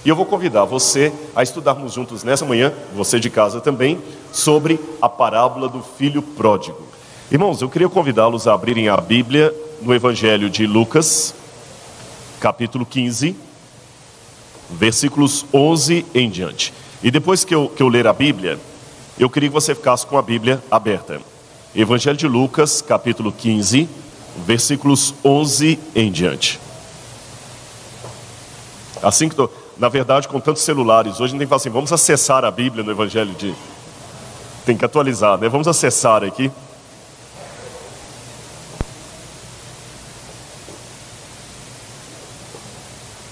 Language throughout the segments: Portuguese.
E eu vou convidar você a estudarmos juntos nessa manhã, você de casa também, sobre a parábola do filho pródigo. Irmãos, eu queria convidá-los a abrirem a Bíblia no Evangelho de Lucas, capítulo 15, versículos 11 em diante. E depois que eu ler a Bíblia, eu queria que você ficasse com a Bíblia aberta. Evangelho de Lucas, capítulo 15, versículos 11 em diante. Assim que na verdade, com tantos celulares, hoje a gente tem que falar assim, vamos acessar a Bíblia no Evangelho de... Tem que atualizar, né? Vamos acessar aqui.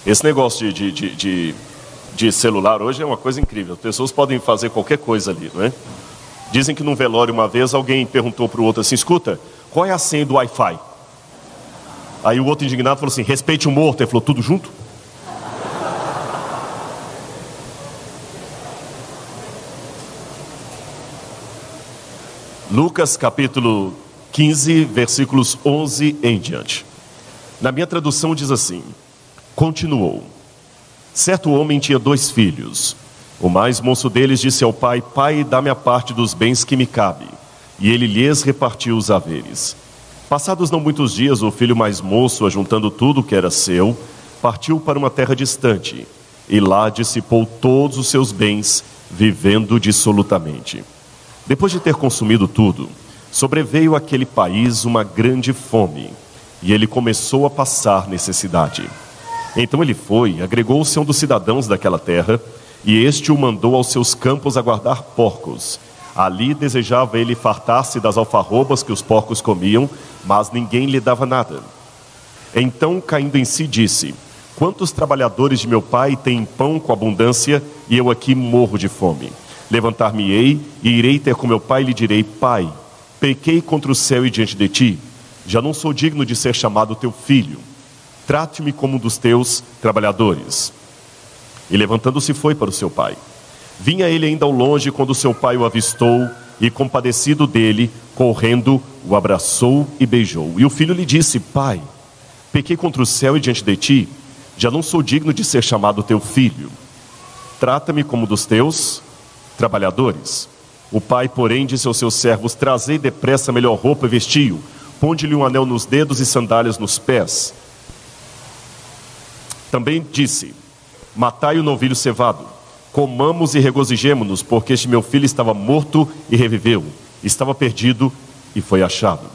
Esse negócio de celular hoje é uma coisa incrível. As pessoas podem fazer qualquer coisa ali, não é? Dizem que num velório uma vez alguém perguntou para o outro assim, escuta, qual é a senha do Wi-Fi? Aí o outro indignado falou assim, respeite o morto. Ele falou, tudo junto? Lucas capítulo 15, versículos 11 em diante. Na minha tradução diz assim, continuou. Certo homem tinha 2 filhos. O mais moço deles disse ao pai, pai, dá-me a parte dos bens que me cabe. E ele lhes repartiu os haveres. Passados não muitos dias, o filho mais moço, ajuntando tudo que era seu, partiu para uma terra distante. E lá dissipou todos os seus bens, vivendo dissolutamente. Depois de ter consumido tudo, sobreveio àquele país uma grande fome, e ele começou a passar necessidade. Então ele foi, agregou-se a um dos cidadãos daquela terra, e este o mandou aos seus campos a guardar porcos. Ali desejava ele fartar-se das alfarrobas que os porcos comiam, mas ninguém lhe dava nada. Então, caindo em si, disse, quantos trabalhadores de meu pai têm pão com abundância, e eu aqui morro de fome? Levantar-me-ei e irei ter com meu pai e lhe direi, pai, pequei contra o céu e diante de ti, já não sou digno de ser chamado teu filho, trate-me como um dos teus trabalhadores. E levantando-se foi para o seu pai. Vinha ele ainda ao longe quando seu pai o avistou e compadecido dele, correndo, o abraçou e beijou. E o filho lhe disse, pai, pequei contra o céu e diante de ti, já não sou digno de ser chamado teu filho, trata-me como um dos teus trabalhadores. O pai, porém, disse aos seus servos, trazei depressa a melhor roupa e vestiu, ponde-lhe um anel nos dedos e sandálias nos pés. Também disse, matai o novilho cevado, comamos e regozijemo-nos, porque este meu filho estava morto e reviveu, estava perdido e foi achado.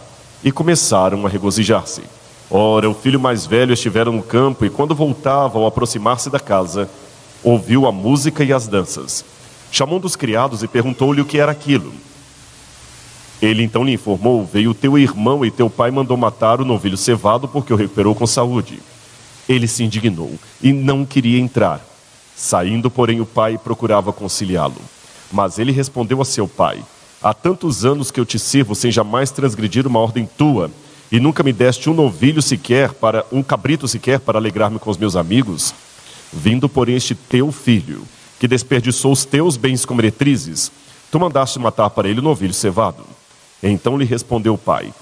E começaram a regozijar-se. Ora, o filho mais velho estivera no campo, e quando voltava, ao aproximar-se da casa, ouviu a música e as danças. Chamou um dos criados e perguntou-lhe o que era aquilo. Ele então lhe informou, veio teu irmão e teu pai mandou matar o novilho cevado porque o recuperou com saúde. Ele se indignou e não queria entrar. Saindo, porém, o pai procurava conciliá-lo. Mas ele respondeu a seu pai, há tantos anos que eu te sirvo sem jamais transgredir uma ordem tua, e nunca me deste um novilho sequer, um cabrito sequer, para alegrar-me com os meus amigos. Vindo, porém, este teu filho, que desperdiçou os teus bens com meretrizes, tu mandaste matar para ele o novilho cevado. Então lhe respondeu o pai,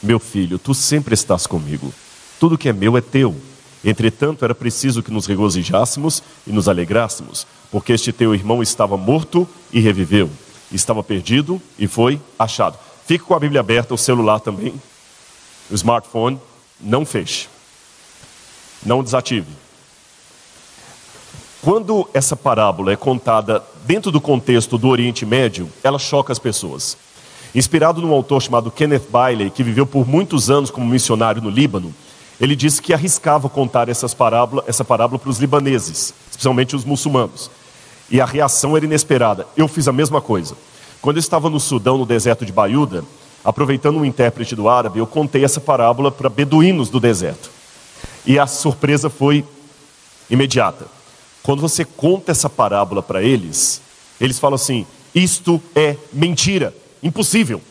meu filho, tu sempre estás comigo, tudo que é meu é teu. Entretanto, era preciso que nos regozijássemos e nos alegrássemos, porque este teu irmão estava morto e reviveu, estava perdido e foi achado. Fique com a Bíblia aberta, o celular também, o smartphone, não feche, não desative. Quando essa parábola é contada dentro do contexto do Oriente Médio, ela choca as pessoas. Inspirado num autor chamado Kenneth Bailey, que viveu por muitos anos como missionário no Líbano, ele disse que arriscava contar essa parábola para os libaneses, especialmente os muçulmanos. E a reação era inesperada. Eu fiz a mesma coisa. Quando eu estava no Sudão, no deserto de Baiuda, aproveitando um intérprete do árabe, eu contei essa parábola para beduínos do deserto. E a surpresa foi imediata. Quando você conta essa parábola para eles, eles falam assim, isto é mentira, impossível.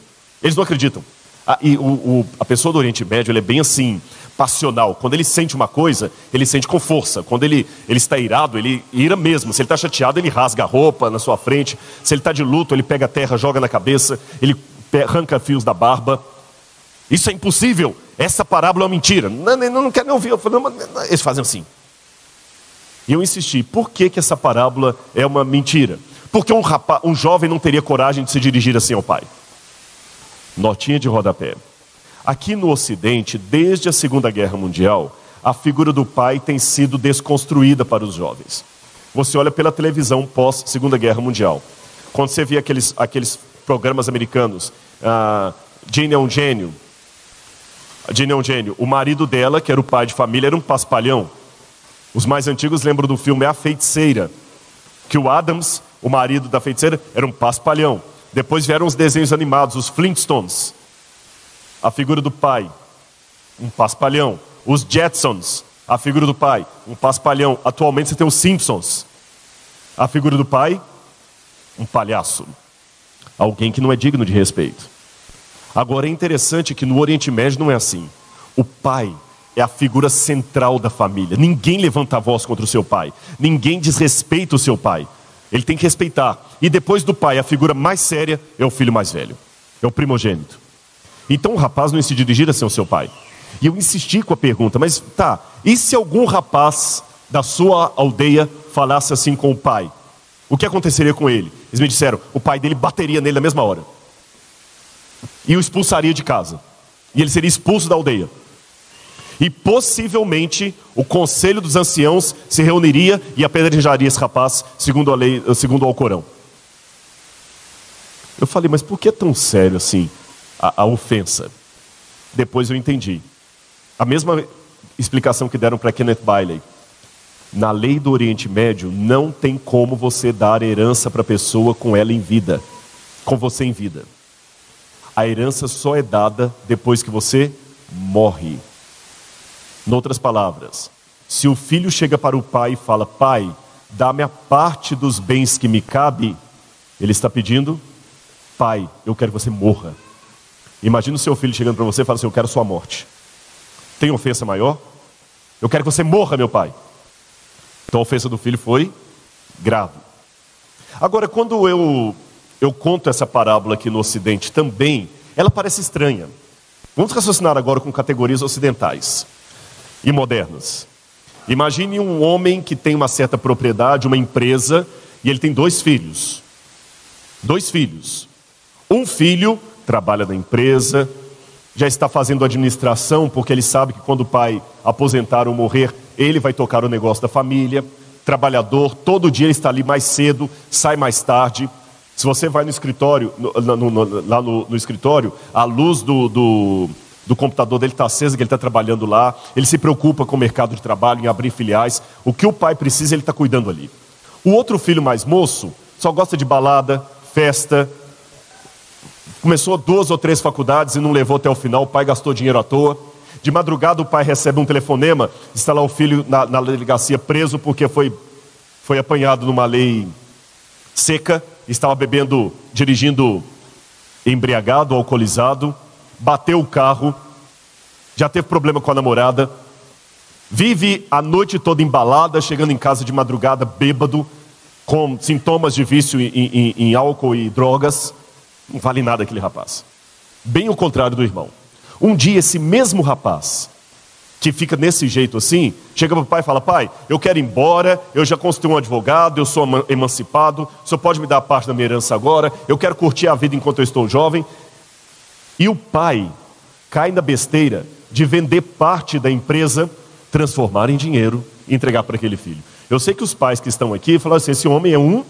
Eles não acreditam. A pessoa do Oriente Médio, ele é bem assim, passional. Quando ele sente uma coisa, ele sente com força. Quando ele está irado, ele ira mesmo. Se ele está chateado, ele rasga a roupa na sua frente. Se ele está de luto, ele pega a terra, joga na cabeça. Ele arranca fios da barba. Isso é impossível. Essa parábola é uma mentira. Não quero nem ouvir. Eles fazem assim. E eu insisti, por que essa parábola é uma mentira? Porque um jovem não teria coragem de se dirigir assim ao pai. Notinha de rodapé. Aqui no Ocidente, desde a Segunda Guerra Mundial, a figura do pai tem sido desconstruída para os jovens. Você olha pela televisão pós-Segunda Guerra Mundial. Quando você vê aqueles programas americanos, Jane é um gênio. Jane é um gênio. O marido dela, que era o pai de família, era um paspalhão. Os mais antigos lembram do filme A Feiticeira, que o Adams, o marido da feiticeira, era um paspalhão. Depois vieram os desenhos animados, os Flintstones. A figura do pai, um paspalhão. Os Jetsons, a figura do pai, um paspalhão. Atualmente você tem os Simpsons. A figura do pai, um palhaço. Alguém que não é digno de respeito. Agora é interessante que no Oriente Médio não é assim. O pai é a figura central da família. Ninguém levanta a voz contra o seu pai. Ninguém desrespeita o seu pai. Ele tem que respeitar. E depois do pai, a figura mais séria é o filho mais velho. É o primogênito. Então o rapaz não se dirigir assim ao seu pai. E eu insisti com a pergunta, mas tá, e se algum rapaz da sua aldeia falasse assim com o pai? O que aconteceria com ele? Eles me disseram, o pai dele bateria nele na mesma hora. E o expulsaria de casa. E ele seria expulso da aldeia. E possivelmente o conselho dos anciãos se reuniria e apedrejaria esse rapaz, segundo a lei, segundo o Alcorão. Eu falei, mas por que é tão sério assim a ofensa? Depois eu entendi. A mesma explicação que deram para Kenneth Bailey. Na lei do Oriente Médio, não tem como você dar herança para a pessoa com ela em vida, com você em vida. A herança só é dada depois que você morre. Em outras palavras, se o filho chega para o pai e fala, pai, dá-me a parte dos bens que me cabe, ele está pedindo, pai, eu quero que você morra. Imagina o seu filho chegando para você e fala assim, eu quero sua morte. Tem ofensa maior? Eu quero que você morra, meu pai. Então a ofensa do filho foi grave. Agora, quando eu conto essa parábola aqui no Ocidente também, ela parece estranha. Vamos raciocinar agora com categorias ocidentais e modernas. Imagine um homem que tem uma certa propriedade, uma empresa, e ele tem 2 filhos. 2 filhos. Um filho trabalha na empresa, já está fazendo administração, porque ele sabe que quando o pai aposentar ou morrer, ele vai tocar o negócio da família. Trabalhador, todo dia ele está ali mais cedo, sai mais tarde. Se você vai no escritório, lá no escritório, a luz do computador dele está acesa, que ele está trabalhando lá. Ele se preocupa com o mercado de trabalho, em abrir filiais. O que o pai precisa, ele está cuidando ali. O outro filho mais moço só gosta de balada, festa. Começou 2 ou 3 faculdades e não levou até o final. O pai gastou dinheiro à toa. De madrugada o pai recebe um telefonema. Está lá o filho na delegacia preso porque foi apanhado numa lei seca. Estava bebendo, dirigindo embriagado, alcoolizado. Bateu o carro. Já teve problema com a namorada. Vive a noite toda embalada, chegando em casa de madrugada bêbado, com sintomas de vício em álcool e drogas. Não vale nada aquele rapaz. Bem o contrário do irmão. Um dia esse mesmo rapaz, que fica desse jeito assim, chega para o pai e fala, pai, eu quero ir embora, eu já constituí um advogado, eu sou emancipado, o senhor pode me dar parte da minha herança agora, eu quero curtir a vida enquanto eu estou jovem. E o pai cai na besteira de vender parte da empresa, transformar em dinheiro e entregar para aquele filho. Eu sei que os pais que estão aqui falam assim, esse homem é um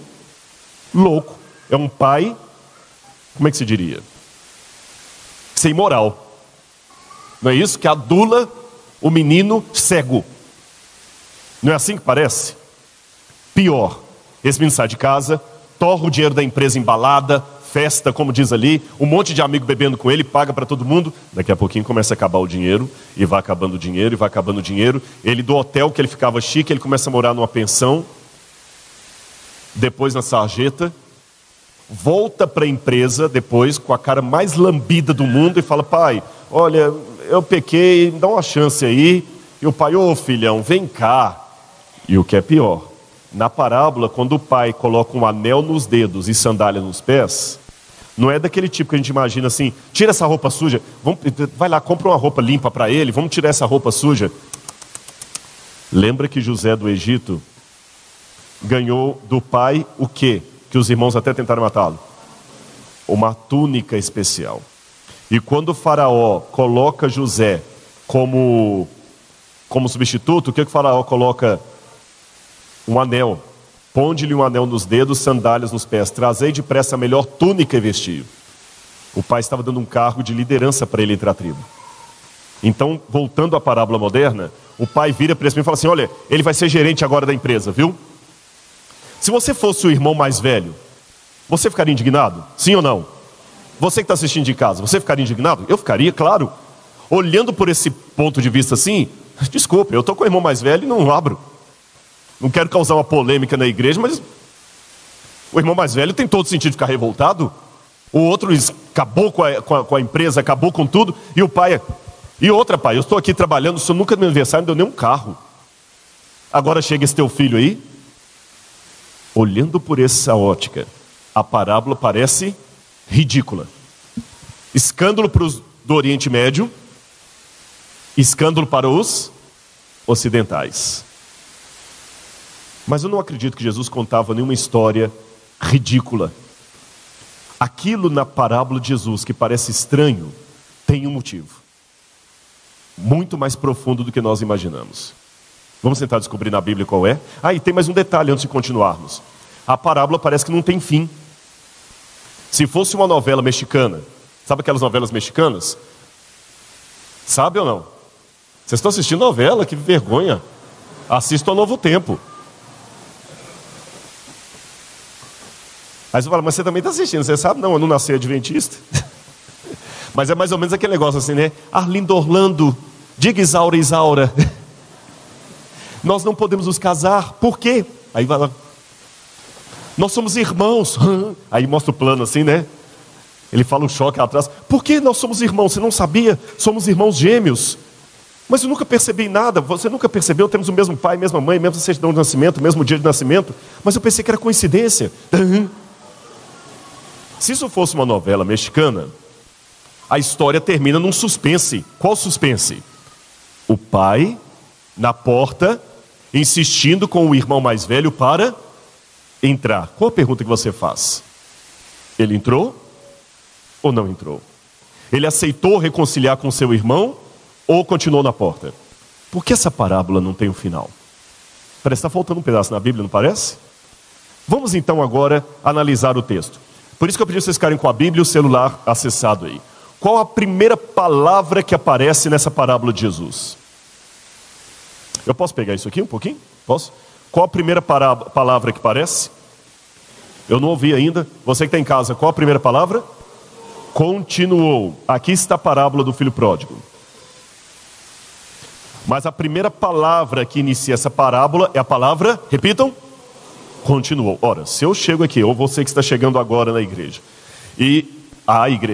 louco, é um pai, como é que se diria? Sem moral. Não é isso? Que adula o menino cego. Não é assim que parece? Pior, esse menino sai de casa, torra o dinheiro da empresa em balada, festa, como diz ali, um monte de amigo bebendo com ele, paga para todo mundo. Daqui a pouquinho começa a acabar o dinheiro, e vai acabando o dinheiro, e vai acabando o dinheiro. Ele do hotel que ele ficava chique, ele começa a morar numa pensão, depois na sarjeta, volta para a empresa depois com a cara mais lambida do mundo e fala, pai, olha, eu pequei, dá uma chance aí. E o pai, ô filhão, vem cá. E o que é pior, na parábola, quando o pai coloca um anel nos dedos e sandália nos pés, não é daquele tipo que a gente imagina assim, tira essa roupa suja, vai lá, compra uma roupa limpa para ele, vamos tirar essa roupa suja. Lembra que José do Egito ganhou do pai o quê? Que os irmãos até tentaram matá-lo. Uma túnica especial. E quando o faraó coloca José como substituto, o que o faraó coloca? Um anel. Ponde-lhe um anel nos dedos, sandálias nos pés. Trazei depressa a melhor túnica e vestiu. O pai estava dando um cargo de liderança para ele entre a tribo. Então, voltando à parábola moderna, o pai vira para esse menino e fala assim: olha, ele vai ser gerente agora da empresa, viu? Se você fosse o irmão mais velho, você ficaria indignado? Sim ou não? Você que está assistindo de casa, você ficaria indignado? Eu ficaria, claro. Olhando por esse ponto de vista assim, desculpa, eu estou com o irmão mais velho e não abro. Não quero causar uma polêmica na igreja, mas o irmão mais velho tem todo sentido de ficar revoltado. O outro acabou com a empresa, acabou com tudo. E o pai, e outra, pai, eu estou aqui trabalhando, o senhor nunca no meu aniversário me deu nem um carro. Agora chega esse teu filho aí. Olhando por essa ótica, a parábola parece ridícula. Escândalo para os do Oriente Médio, escândalo para os ocidentais. Mas eu não acredito que Jesus contava nenhuma história ridícula. Aquilo na parábola de Jesus que parece estranho, tem um motivo. Muito mais profundo do que nós imaginamos. Vamos tentar descobrir na Bíblia qual é? E tem mais um detalhe antes de continuarmos. A parábola parece que não tem fim. Se fosse uma novela mexicana, sabe aquelas novelas mexicanas? Sabe ou não? Vocês estão assistindo novela? Que vergonha. Assistam a Novo Tempo. Aí você fala, mas você também está assistindo, você sabe? Não, eu não nasci adventista. Mas é mais ou menos aquele negócio assim, né? Arlindo Orlando, diga Isaura, Isaura. Nós não podemos nos casar, por quê? Aí vai lá. Nós somos irmãos. Aí mostra o plano assim, né? Ele fala um choque atrás. Por que nós somos irmãos? Você não sabia? Somos irmãos gêmeos. Mas eu nunca percebi nada. Você nunca percebeu? Temos o mesmo pai, mesma mãe, mesma certidão de nascimento, mesmo dia de nascimento. Mas eu pensei que era coincidência. Se isso fosse uma novela mexicana, a história termina num suspense. Qual suspense? O pai na porta, insistindo com o irmão mais velho para entrar. Qual a pergunta que você faz? Ele entrou ou não entrou? Ele aceitou reconciliar com seu irmão ou continuou na porta? Por que essa parábola não tem um final? Parece que está faltando um pedaço na Bíblia, não parece? Vamos então agora analisar o texto. Por isso que eu pedi para vocês ficarem com a Bíblia e o celular acessado aí. Qual a primeira palavra que aparece nessa parábola de Jesus? Eu posso pegar isso aqui um pouquinho? Posso? Qual a primeira palavra que aparece? Eu não ouvi ainda. Você que está em casa, qual a primeira palavra? Continuou. Aqui está a parábola do filho pródigo. Mas a primeira palavra que inicia essa parábola é a palavra, repitam, continuou. Ora, se eu chego aqui, ou você que está chegando agora na igreja,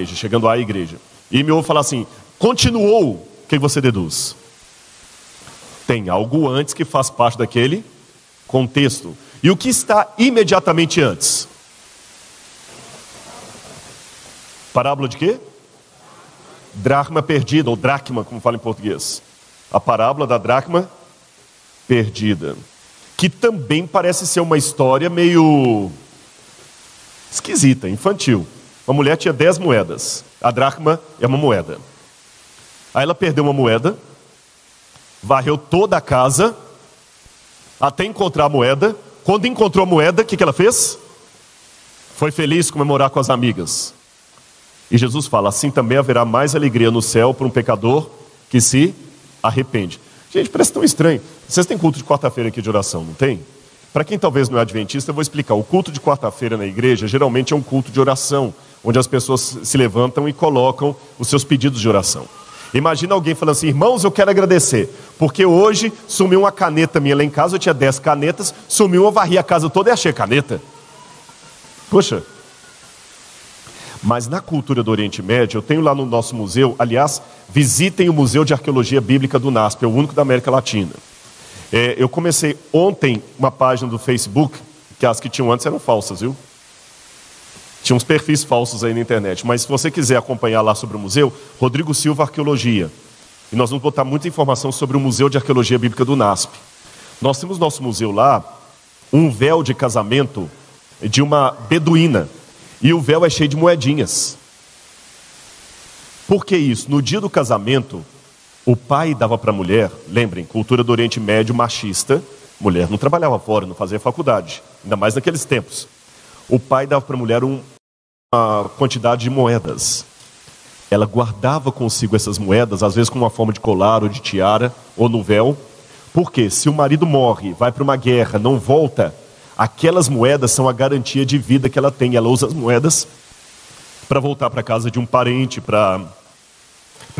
chegando à igreja, e me ouve falar assim, continuou, o que você deduz? Tem algo antes que faz parte daquele contexto. E o que está imediatamente antes? Parábola de quê? Dracma perdida, ou dracma, como fala em português. A parábola da dracma perdida. Que também parece ser uma história meio esquisita, infantil. Uma mulher tinha 10 moedas. A dracma é uma moeda. Aí ela perdeu uma moeda, varreu toda a casa, até encontrar a moeda. Quando encontrou a moeda, o que ela fez? Foi feliz comemorar com as amigas. E Jesus fala, assim também haverá mais alegria no céu para um pecador que se arrepende. Gente, parece tão estranho. Vocês têm culto de quarta-feira aqui de oração, não tem? Para quem talvez não é adventista, eu vou explicar. O culto de quarta-feira na igreja, geralmente é um culto de oração, onde as pessoas se levantam e colocam os seus pedidos de oração. Imagina alguém falando assim, irmãos, eu quero agradecer, porque hoje sumiu uma caneta minha lá em casa, eu tinha 10 canetas, sumiu, eu varri a casa toda e achei a caneta. Poxa. Mas na cultura do Oriente Médio, eu tenho lá no nosso museu, aliás, visitem o Museu de Arqueologia Bíblica do NASP, é o único da América Latina. Eu comecei ontem uma página do Facebook, que as que tinham antes eram falsas, viu? Tinha uns perfis falsos aí na internet, mas se você quiser acompanhar lá sobre o museu, Rodrigo Silva Arqueologia. E nós vamos botar muita informação sobre o Museu de Arqueologia Bíblica do NASP. Nós temos nosso museu lá, um véu de casamento de uma beduína. E o véu é cheio de moedinhas. Por que isso? No dia do casamento, o pai dava para a mulher, lembrem, cultura do Oriente Médio machista, mulher não trabalhava fora, não fazia faculdade, ainda mais naqueles tempos. O pai dava para a mulher uma quantidade de moedas. Ela guardava consigo essas moedas, às vezes com uma forma de colar ou de tiara, ou no véu. Porque se o marido morre, vai para uma guerra, não volta, aquelas moedas são a garantia de vida que ela tem. Ela usa as moedas para voltar para a casa de um parente, para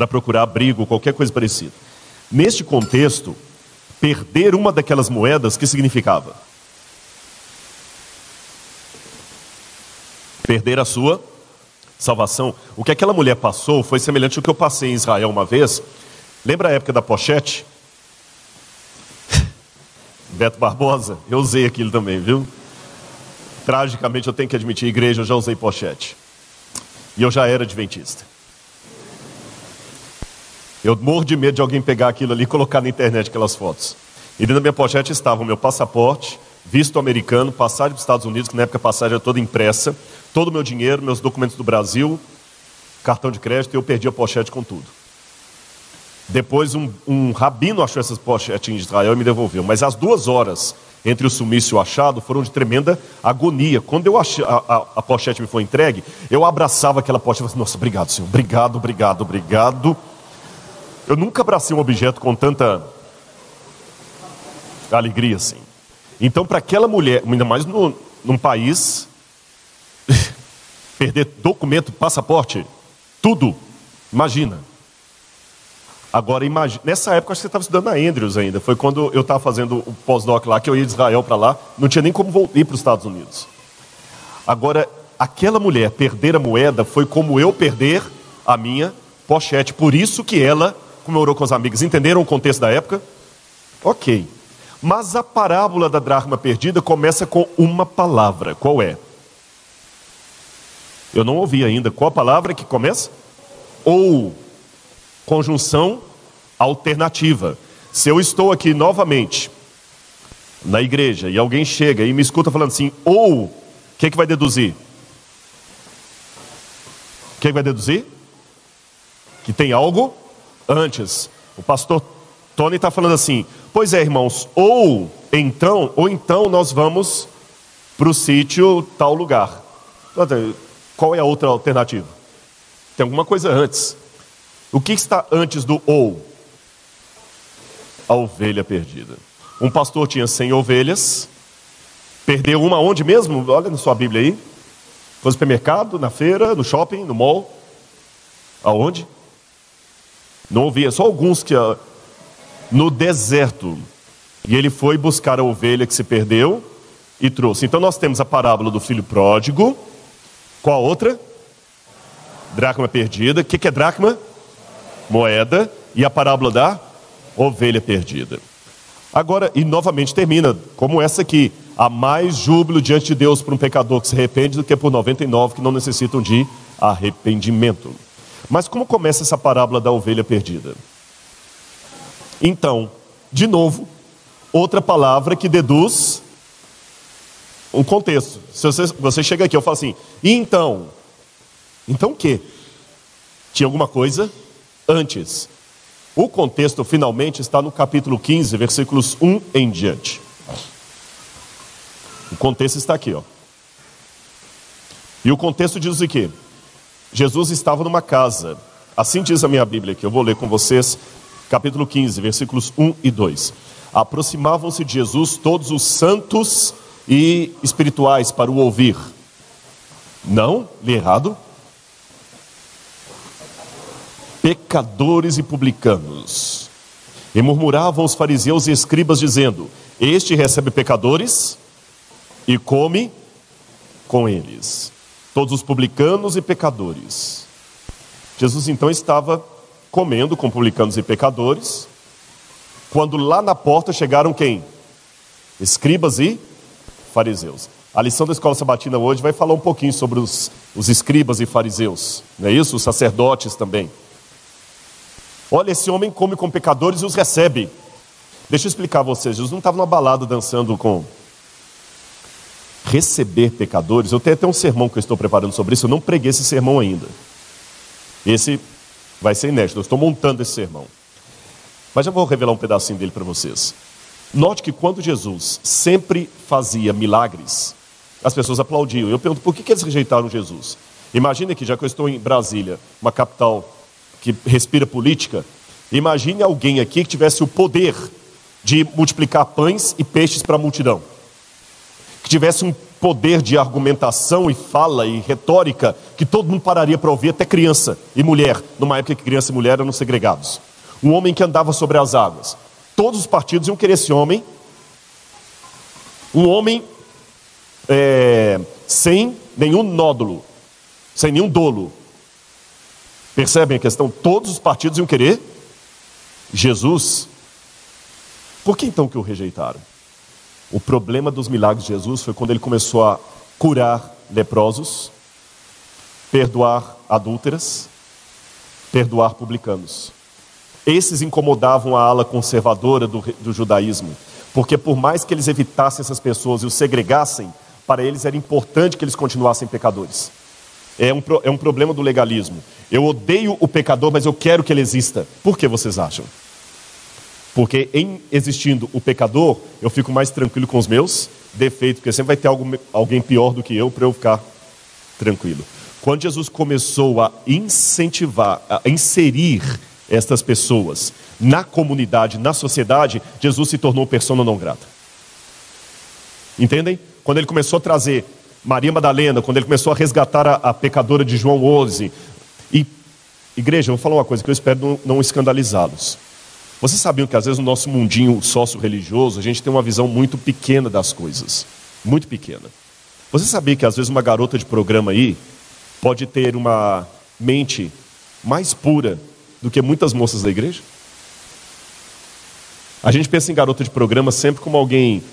procurar abrigo, qualquer coisa parecida. Neste contexto, perder uma daquelas moedas, que significava? Perder a sua salvação. O que aquela mulher passou foi semelhante ao que eu passei em Israel uma vez. Lembra a época da pochete? Beto Barbosa, eu usei aquilo também, viu? Tragicamente, eu tenho que admitir, igreja, eu já usei pochete. E eu já era adventista. Eu morro de medo de alguém pegar aquilo ali e colocar na internet aquelas fotos. E dentro da minha pochete estava o meu passaporte, visto americano, passagem para os Estados Unidos, que na época a passagem era toda impressa, todo o meu dinheiro, meus documentos do Brasil, cartão de crédito, e eu perdi a pochete com tudo. Depois um rabino achou essas pochetes em Israel e me devolveu. Mas as 2 horas entre o sumiço e o achado foram de tremenda agonia. Quando eu achei, a pochete me foi entregue, eu abraçava aquela pochete e falei, nossa, obrigado, Senhor, obrigado, obrigado, obrigado. Eu nunca abracei um objeto com tanta alegria assim. Então, para aquela mulher, ainda mais num país, perder documento, passaporte, tudo, imagina. Agora, imagina, nessa época, acho que você estava estudando na Andrews ainda. Foi quando eu estava fazendo o pós-doc lá, que eu ia de Israel para lá. Não tinha nem como ir para os Estados Unidos. Agora, aquela mulher perder a moeda foi como eu perder a minha pochete. Por isso que ela comemorou com os amigos. Entenderam o contexto da época? Ok. Mas a parábola da dracma perdida começa com uma palavra. Qual é? Eu não ouvi ainda. Qual a palavra que começa? Ou. Conjunção alternativa. Se eu estou aqui novamente na igreja e alguém chega e me escuta falando assim, ou, o que vai deduzir? O que vai deduzir? Que tem algo antes. O pastor Tony está falando assim, pois é, irmãos, ou então nós vamos para o sítio tal lugar. Qual é a outra alternativa? Tem alguma coisa antes. O que está antes do ou? A ovelha perdida. Um pastor tinha 100 ovelhas, perdeu uma onde mesmo? Olha na sua Bíblia aí. Foi no supermercado, na feira, no shopping, no mall. Aonde? Não ouvia, só alguns que... No deserto. E ele foi buscar a ovelha que se perdeu e trouxe. Então nós temos a parábola do filho pródigo. Qual a outra? Dracma perdida. O que é dracma? Moeda. E a parábola da ovelha perdida. Agora, e novamente termina como essa aqui. Há mais júbilo diante de Deus por um pecador que se arrepende do que por 99 que não necessitam de arrependimento. Mas como começa essa parábola da ovelha perdida? Então, de novo, outra palavra que deduz um contexto. Se você chega aqui, eu falo assim, e então? Então o quê? Tinha alguma coisa antes. O contexto finalmente está no capítulo 15, versículos 1 em diante. O contexto está aqui, ó. E o contexto diz o quê? Jesus estava numa casa. Assim diz a minha Bíblia aqui, eu vou ler com vocês. Capítulo 15, versículos 1 e 2. Aproximavam-se de Jesus todos os santos e espirituais para o ouvir. Não? Li errado? Pecadores e publicanos. E murmuravam os fariseus e escribas dizendo, este recebe pecadores e come com eles. Todos os publicanos e pecadores. Jesus então estava comendo com publicanos e pecadores, quando lá na porta chegaram quem? Escribas e fariseus. A lição da Escola Sabatina hoje vai falar um pouquinho sobre os escribas e fariseus, não é isso? Os sacerdotes também. Olha, esse homem come com pecadores e os recebe. Deixa eu explicar a vocês, Jesus não estava numa balada dançando com receber pecadores. Eu tenho até um sermão que eu estou preparando sobre isso, eu não preguei esse sermão ainda. Esse vai ser inédito, eu estou montando esse sermão. Mas já vou revelar um pedacinho dele para vocês. Note que quando Jesus sempre fazia milagres, as pessoas aplaudiam. Eu pergunto, por que eles rejeitaram Jesus? Imagine que, já que eu estou em Brasília, uma capital que respira política, imagine alguém aqui que tivesse o poder de multiplicar pães e peixes para a multidão. Que tivesse um poder de argumentação e fala e retórica que todo mundo pararia para ouvir, até criança e mulher, numa época que criança e mulher eram segregados. Um homem que andava sobre as águas. Todos os partidos iam querer esse homem. Um homem sem nenhum nódulo, sem nenhum dolo. Percebem a questão? Todos os partidos iam querer Jesus. Por que então que o rejeitaram? O problema dos milagres de Jesus foi quando ele começou a curar leprosos, perdoar adúlteras, perdoar publicanos. Esses incomodavam a ala conservadora do judaísmo, porque por mais que eles evitassem essas pessoas e os segregassem, para eles era importante que eles continuassem pecadores. É um problema do legalismo. Eu odeio o pecador, mas eu quero que ele exista. Por que vocês acham? Porque em existindo o pecador, eu fico mais tranquilo com os meus defeitos, porque sempre vai ter alguém pior do que eu para eu ficar tranquilo. Quando Jesus começou a incentivar, a inserir estas pessoas na comunidade, na sociedade, Jesus se tornou persona não grata. Entendem? Quando ele começou a trazer Maria Madalena, quando ele começou a resgatar a pecadora de João 11. E, igreja, eu vou falar uma coisa que eu espero não escandalizá-los. Vocês sabiam que às vezes no nosso mundinho sócio-religioso a gente tem uma visão muito pequena das coisas. Muito pequena. Você sabia que às vezes uma garota de programa aí pode ter uma mente mais pura do que muitas moças da igreja? A gente pensa em garota de programa sempre como alguém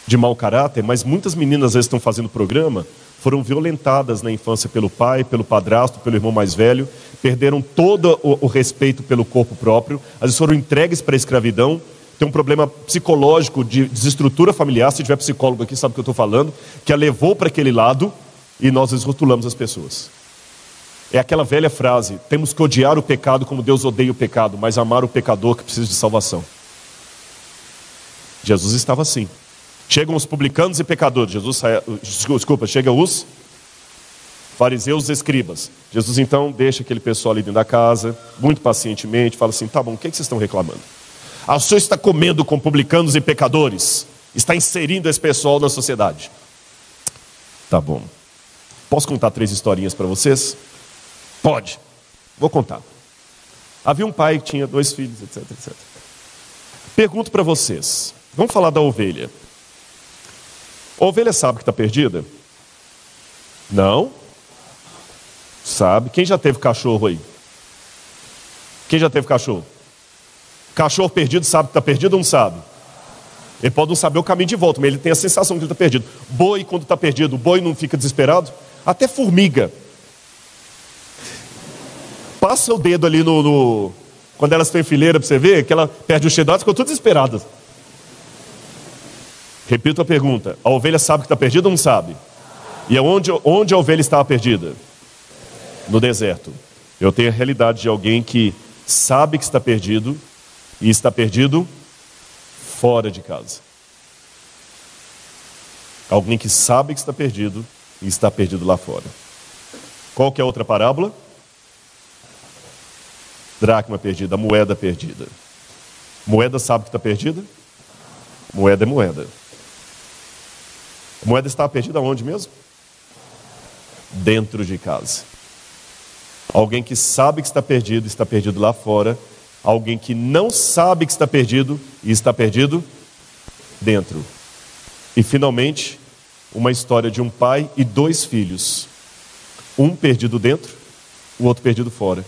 de mau caráter, mas muitas meninas às vezes estão fazendo programa, foram violentadas na infância pelo pai, pelo padrasto, pelo irmão mais velho, perderam todo o respeito pelo corpo próprio, às vezes foram entregues para a escravidão, tem um problema psicológico de desestrutura familiar, se tiver psicólogo aqui sabe o que eu estou falando, que a levou para aquele lado e nós rotulamos as pessoas. É aquela velha frase, temos que odiar o pecado como Deus odeia o pecado, mas amar o pecador que precisa de salvação. Jesus estava assim. Chegam os publicanos e pecadores, chegam os fariseus e escribas. Jesus então deixa aquele pessoal ali dentro da casa, muito pacientemente, fala assim, tá bom, o que vocês estão reclamando? O senhor está comendo com publicanos e pecadores, está inserindo esse pessoal na sociedade. Tá bom. Posso contar 3 historinhas para vocês? Pode. Vou contar. Havia um pai que tinha 2 filhos, etc, etc. Pergunto para vocês, vamos falar da ovelha. A ovelha sabe que está perdida? Não? Sabe. Quem já teve cachorro aí? Quem já teve cachorro? Cachorro perdido sabe que está perdido ou não sabe? Ele pode não saber o caminho de volta, mas ele tem a sensação que ele está perdido. Boi, quando está perdido, o boi não fica desesperado? Até formiga. Passa o dedo ali quando elas estão em fileira para você ver, que ela perde o cheddar, ficou tudo desesperada. Repito a pergunta, a ovelha sabe que está perdida ou não sabe? E onde a ovelha estava perdida? No deserto. Eu tenho a realidade de alguém que sabe que está perdido e está perdido fora de casa. Alguém que sabe que está perdido e está perdido lá fora. Qual que é a outra parábola? Dracma perdida, a moeda perdida. Moeda sabe que está perdida? Moeda é moeda. A moeda estava perdida onde mesmo? Dentro de casa. Alguém que sabe que está perdido lá fora. Alguém que não sabe que está perdido e está perdido dentro. E finalmente, uma história de um pai e 2 filhos. Um perdido dentro, o outro perdido fora.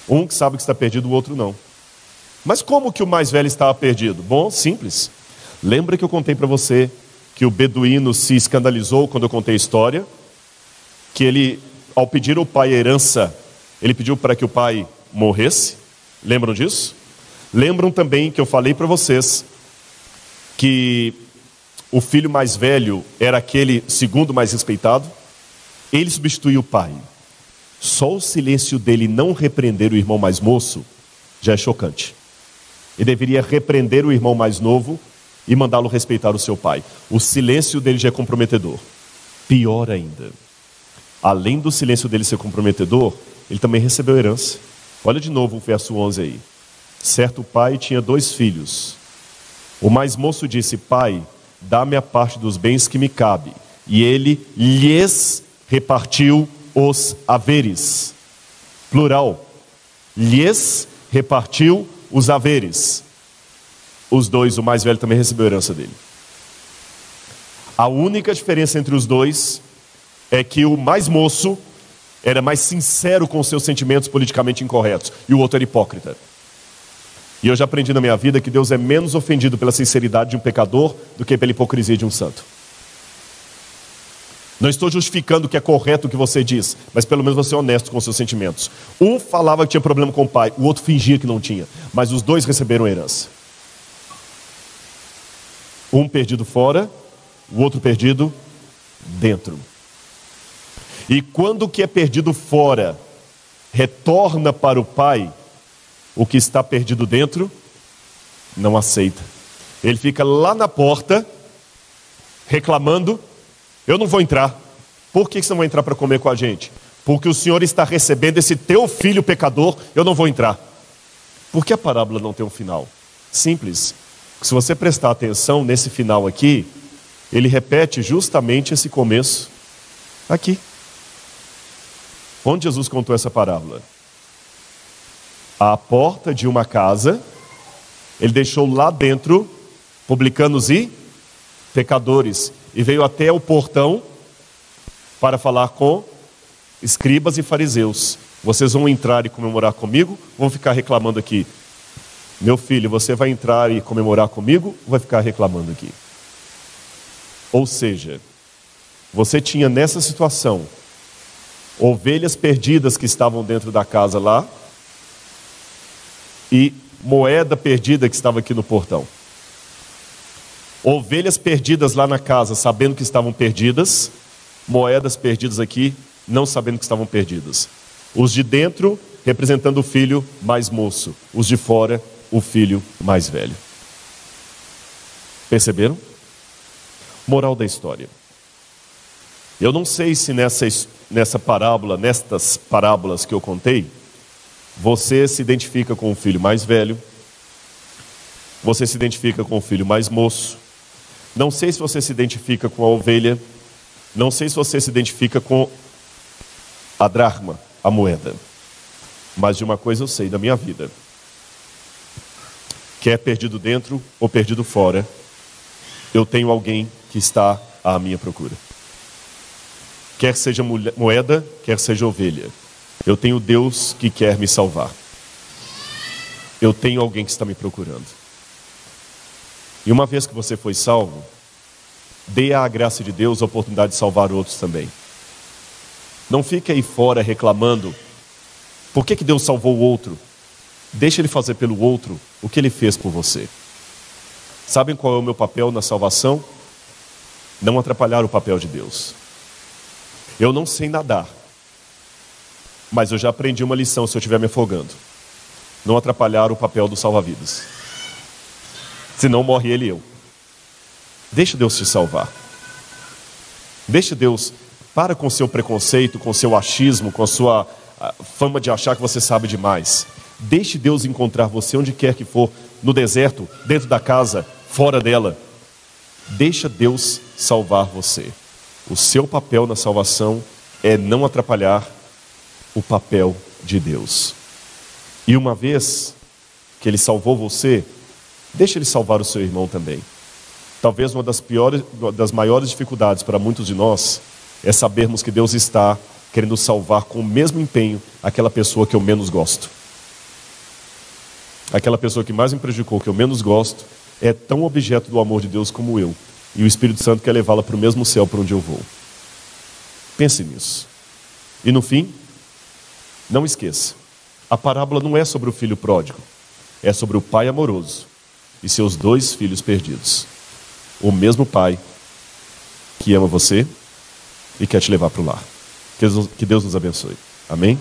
Um que sabe que está perdido, o outro não. Mas como que o mais velho estava perdido? Bom, simples. Lembra que eu contei para você que o beduíno se escandalizou quando eu contei a história? Que ele, ao pedir ao pai a herança, ele pediu para que o pai morresse? Lembram disso? Lembram também que eu falei para vocês que o filho mais velho era aquele segundo mais respeitado. Ele substituiu o pai. Só o silêncio dele não repreender o irmão mais moço já é chocante. Ele deveria repreender o irmão mais novo e mandá-lo respeitar o seu pai. O silêncio dele já é comprometedor. Pior ainda, além do silêncio dele ser comprometedor, ele também recebeu herança. Olha de novo o verso 11 aí. Certo pai tinha 2 filhos. O mais moço disse: pai, dá-me a parte dos bens que me cabe. E ele lhes repartiu os haveres. Plural. Lhes repartiu os haveres. Os 2, o mais velho também recebeu a herança dele. A única diferença entre os 2 é que o mais moço era mais sincero com seus sentimentos politicamente incorretos, e o outro era hipócrita. E eu já aprendi na minha vida que Deus é menos ofendido pela sinceridade de um pecador do que pela hipocrisia de um santo. Não estou justificando o que é correto o que você diz, mas pelo menos você é honesto com seus sentimentos. Um falava que tinha problema com o pai, o outro fingia que não tinha, mas os 2 receberam a herança. Um perdido fora, o outro perdido dentro. E quando o que é perdido fora retorna para o pai, o que está perdido dentro não aceita. Ele fica lá na porta reclamando: eu não vou entrar. Por que você não vai entrar para comer com a gente? Porque o Senhor está recebendo esse teu filho pecador, eu não vou entrar. Por que a parábola não tem um final? Simples. Se você prestar atenção nesse final aqui, ele repete justamente esse começo aqui. Onde Jesus contou essa parábola? À porta de uma casa, ele deixou lá dentro publicanos e pecadores, e veio até o portão para falar com escribas e fariseus. Vocês vão entrar e comemorar comigo? Vão ficar reclamando aqui? Meu filho, você vai entrar e comemorar comigo ou vai ficar reclamando aqui? Ou seja, você tinha nessa situação ovelhas perdidas que estavam dentro da casa lá e moeda perdida que estava aqui no portão. Ovelhas perdidas lá na casa sabendo que estavam perdidas, moedas perdidas aqui não sabendo que estavam perdidas. Os de dentro representando o filho mais moço, os de fora o filho mais velho. Perceberam? Moral da história. Eu não sei se nessa parábola, nestas parábolas que eu contei, você se identifica com o filho mais velho, você se identifica com o filho mais moço, não sei se você se identifica com a ovelha, não sei se você se identifica com a dracma, a moeda, mas de uma coisa eu sei da minha vida: quer perdido dentro ou perdido fora, eu tenho alguém que está à minha procura. Quer seja moeda, quer seja ovelha, eu tenho Deus que quer me salvar. Eu tenho alguém que está me procurando. E uma vez que você foi salvo, dê à graça de Deus a oportunidade de salvar outros também. Não fique aí fora reclamando: por que Deus salvou o outro? Deixa Ele fazer pelo outro o que Ele fez por você. Sabem qual é o meu papel na salvação? Não atrapalhar o papel de Deus. Eu não sei nadar, mas eu já aprendi uma lição se eu estiver me afogando: não atrapalhar o papel do salva-vidas, senão morre ele e eu. Deixa Deus te salvar. Deixa Deus, para com seu preconceito, com seu achismo, com a sua fama de achar que você sabe demais. Deixe Deus encontrar você onde quer que for, no deserto, dentro da casa, fora dela. Deixa Deus salvar você. O seu papel na salvação é não atrapalhar o papel de Deus. E uma vez que Ele salvou você, deixa Ele salvar o seu irmão também. Talvez uma das maiores dificuldades para muitos de nós é sabermos que Deus está querendo salvar com o mesmo empenho aquela pessoa que eu menos gosto. Aquela pessoa que mais me prejudicou, que eu menos gosto, é tão objeto do amor de Deus como eu. E o Espírito Santo quer levá-la para o mesmo céu para onde eu vou. Pense nisso. E no fim, não esqueça: a parábola não é sobre o filho pródigo, é sobre o pai amoroso e seus 2 filhos perdidos. o mesmo Pai que ama você e quer te levar para o lar. Que Deus nos abençoe. Amém?